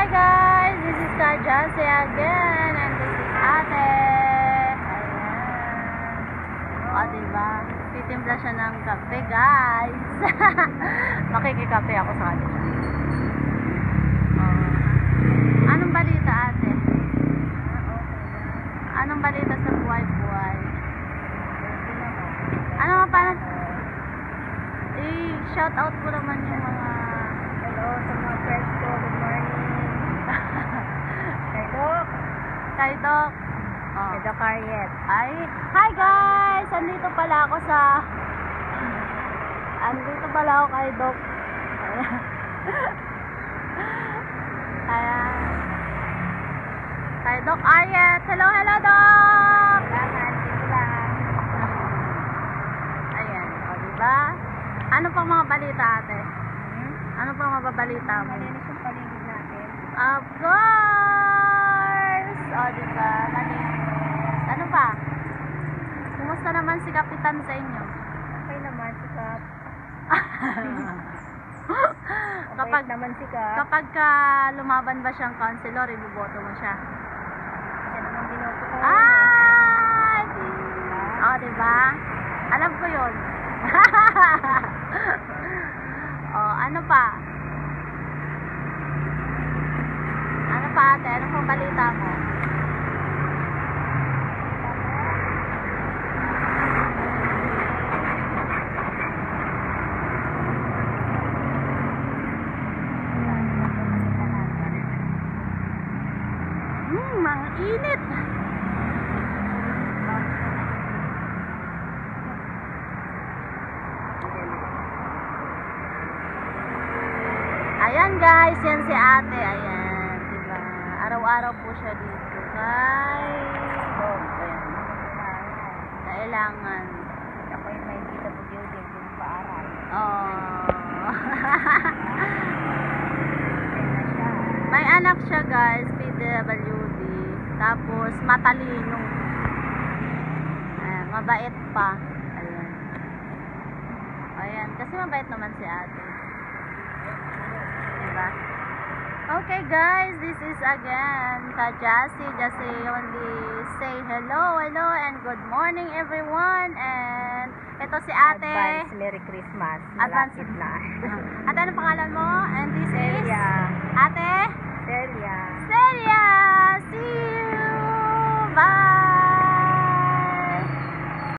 Hi guys, this is Kajase again and this is Ate. Ayan. O diba, titimpla siya ng kape guys. Makikikape ako sa kanya. Anong balita ate? Anong balita sa buhay-buhay? Ano nga parang shout out ko naman yung mga hello sa mga friends ko, good morning. Kay Doc. Oh. Kay Doc Ariet. Ay, hi guys! Andito pala ako kay Doc. Ayan. Kay Doc Ariet. Hello, hello Doc! Dito lang. Ayan, o diba? Ano pang mga balita ate? Ano pang mababalita mo? Malinis yung paligid natin. Of course! O diba? Malinis. Ano pa? Kumusta naman si Kapitan sa inyo? Okay naman si Kap. Kapag naman si Kap. Kapag ka lumaban ba siyang counselor, iboboto mo siya? Siya naman binoto ko. Ay! O diba? Alam ko yun. O, ano pa? Ano pa ate? Ano pang balita mo? Mga init. Ayan guys, yan si ate. Ayan, diba? Araw-araw po siya dito. Kay Bob. Ayan. Kailangan. Ako yung may PWD, yung paaral. Oh. May anak siya guys, PWD. Tapos matalino. Ayan, mabait pa. Ayan. Ayan, kasi mabait naman si ate. Diba? Okay guys, this is again Kajase. Just only say hello, hello and good morning everyone. And ito si ate. Advance Merry Christmas. Advance. Malapit na. Ate, ano pangalan mo? And this is Celia. Ate Celia. Celia. See you. Bye.